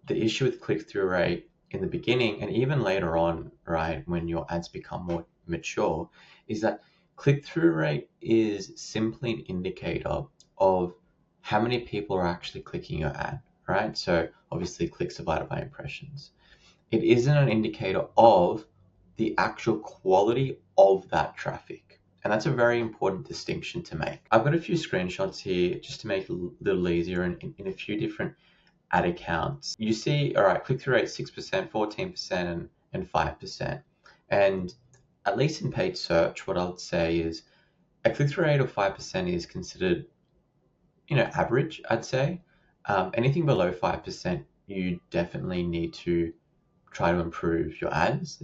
the issue with click-through rate in the beginning and even later on, right, when your ads become more mature, is that click-through rate is simply an indicator of how many people are actually clicking your ad, right? So obviously clicks divided by impressions. It isn't an indicator of the actual quality of that traffic. And that's a very important distinction to make. I've got a few screenshots here just to make it a little easier in a few different ad accounts. You see, all right, click-through rate 6%, 14%, and 5%. And at least in paid search, what I would say is a click-through rate of 5% is considered, average, I'd say. Anything below 5%, you definitely need to try to improve your ads.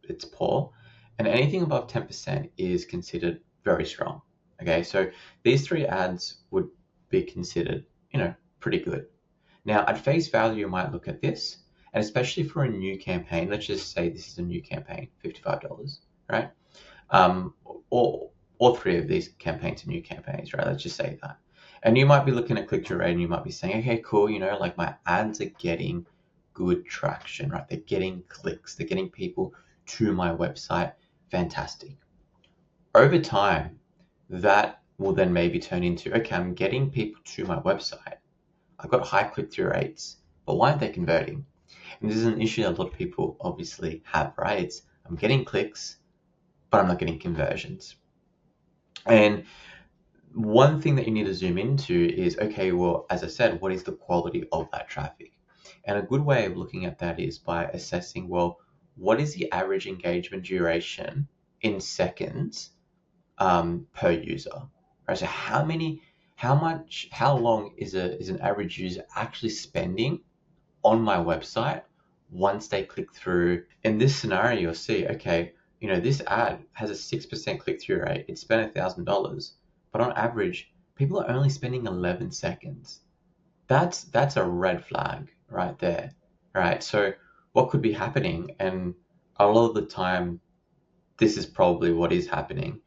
It's poor. And anything above 10% is considered very strong. Okay, so these three ads would be considered, pretty good. Now, at face value, you might look at this, and especially for a new campaign, let's just say this is a new campaign, $55, right? All three of these campaigns are new campaigns, right? Let's just say that. And you might be looking at click-through rate and you might be saying, okay, cool, like my ads are getting good traction, right? They're getting clicks, they're getting people to my website. Fantastic. Over time, that will then maybe turn into, okay, I'm getting people to my website. I've got high click-through rates, but why aren't they converting? And this is an issue that a lot of people obviously have, right? It's I'm getting clicks, but I'm not getting conversions. And one thing that you need to zoom into is, okay, well, as I said, what is the quality of that traffic? And a good way of looking at that is by assessing, well, what is the average engagement duration in seconds per user? Right? So how long is an average user actually spending on my website once they click through? In this scenario, you'll see, okay, this ad has a 6% click-through rate. It spent $1,000, but on average, people are only spending 11 seconds. That's a red flag right there, right? So what could be happening? And a lot of the time, this is probably what is happening.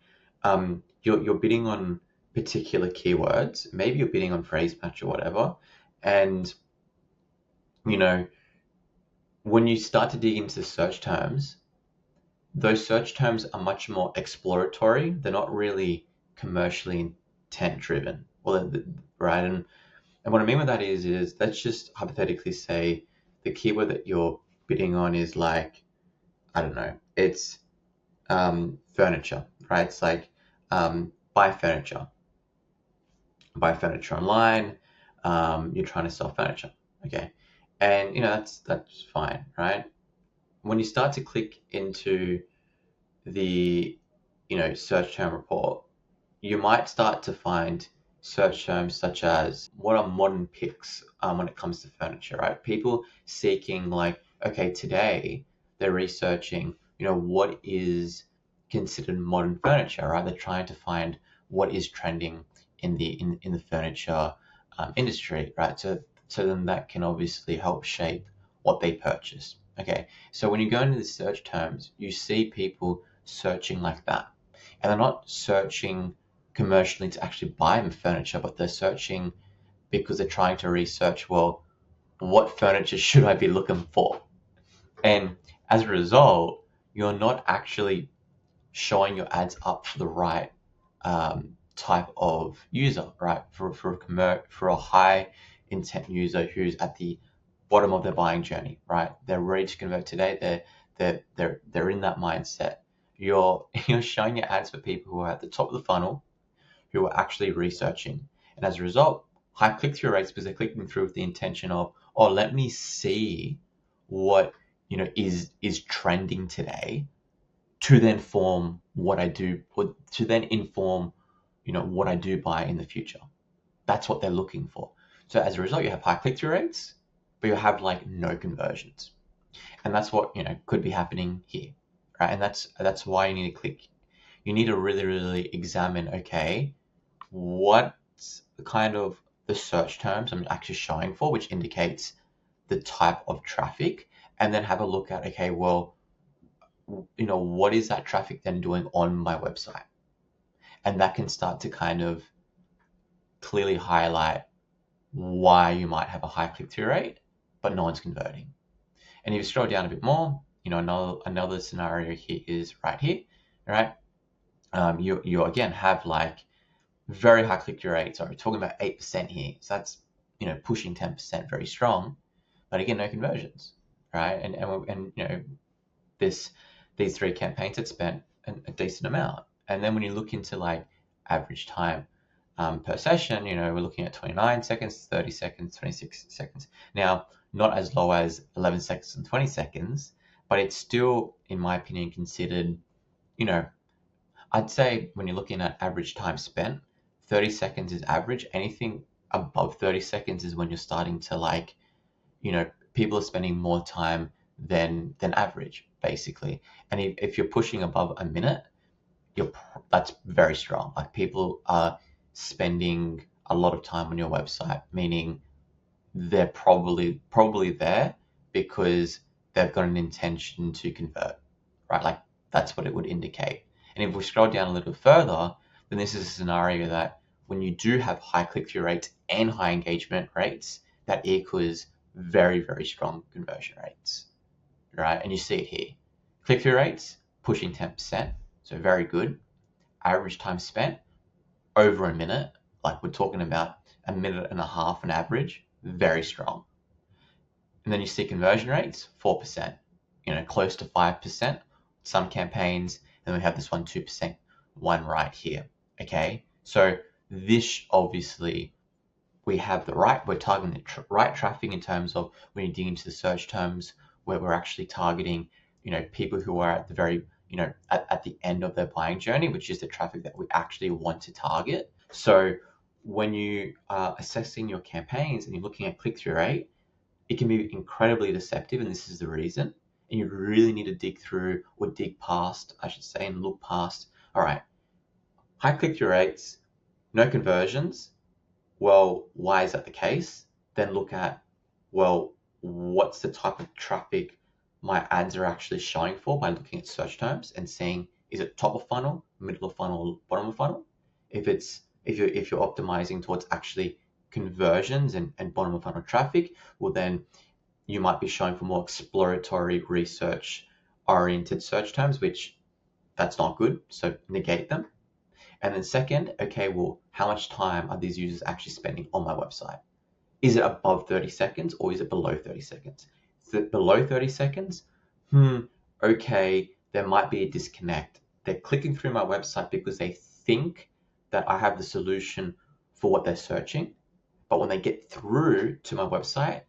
You're bidding on particular keywords. Maybe you're bidding on phrase match or whatever. And, when you start to dig into search terms, those search terms are much more exploratory. They're not really commercially intent driven. Well, right? And what I mean by that is let's just hypothetically say the keyword that you're bidding on is like, I don't know, it's furniture, right? It's like buy furniture online. You're trying to sell furniture, okay? And that's fine, right? When you start to click into the search term report, you might start to find search terms such as what are modern picks when it comes to furniture, right? People seeking like, okay, today they're researching, what is considered modern furniture, right? They're trying to find what is trending in the furniture industry, right? So then that can obviously help shape what they purchase. Okay, so when you go into the search terms, you see people searching like that, and they're not searching commercially to actually buy furniture, but they're searching because they're trying to research, well, what furniture should I be looking for? And as a result, you're not actually showing your ads up for the right type of user, right? For a high intent user who's at the bottom of their buying journey, right? They're ready to convert today. They're in that mindset. You're showing your ads for people who are at the top of the funnel, who are actually researching, and as a result, high click-through rates because they're clicking through with the intention of, oh, let me see what is trending today, to then form what I do, or to then inform what I do buy in the future. That's what they're looking for. So as a result, you have high click-through rates, but you have like no conversions, and that's what could be happening here, right? And that's why you need to click. You need to really, really examine, okay, what's the kind of the search terms I'm actually showing for, which indicates the type of traffic, and then have a look at, okay, well, what is that traffic then doing on my website? And that can start to kind of clearly highlight why you might have a high click-through rate but no one's converting. And if you scroll down a bit more, another scenario here is right here, right? You again have like very high click-through rate. So we're talking about 8% here. So that's, pushing 10%, very strong, but again, no conversions, right? And these 3 campaigns had spent a decent amount. And then when you look into like average time per session, we're looking at 29 seconds, 30 seconds, 26 seconds. Now, not as low as 11 seconds and 20 seconds, but it's still, in my opinion, considered, I'd say when you're looking at average time spent, 30 seconds is average. Anything above 30 seconds is when you're starting to like, people are spending more time than average, basically. And if you're pushing above a minute, that's very strong. Like, people are spending a lot of time on your website, meaning they're probably there because they've got an intention to convert, right? Like, that's what it would indicate. And if we scroll down a little further, then this is a scenario that when you do have high click-through rates and high engagement rates, that equals very, very strong conversion rates, right? And you see it here. Click-through rates pushing 10%, so very good. Average time spent over a minute, like we're talking about a minute and a half on average, very strong. And then you see conversion rates, 4%, close to 5%, some campaigns. And we have this 2% one right here, okay? So this obviously, we're targeting the right traffic in terms of when you dig into the search terms, where we're actually targeting, people who are at the very, at the end of their buying journey, which is the traffic that we actually want to target. So when you are assessing your campaigns and you're looking at click-through rate, it can be incredibly deceptive, and this is the reason. And you really need to dig through, or dig past, I should say, and look past, all right, high click-through rates, no conversions. Well, why is that the case? Then look at, well, what's the type of traffic my ads are actually showing for by looking at search terms and seeing, is it top of funnel, middle of funnel, bottom of funnel? If you're optimizing towards actually conversions and bottom of funnel traffic, well, then you might be showing for more exploratory research oriented search terms, which that's not good. So negate them. And then second, okay, well, how much time are these users actually spending on my website? Is it above 30 seconds or is it below 30 seconds? Is it below 30 seconds? Okay, there might be a disconnect. They're clicking through my website because they think that I have the solution for what they're searching. But when they get through to my website,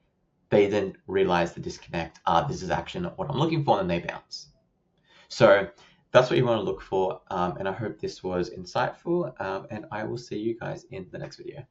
they then realize the disconnect. This is actually not what I'm looking for, and then they bounce. So that's what you want to look for. And I hope this was insightful. And I will see you guys in the next video.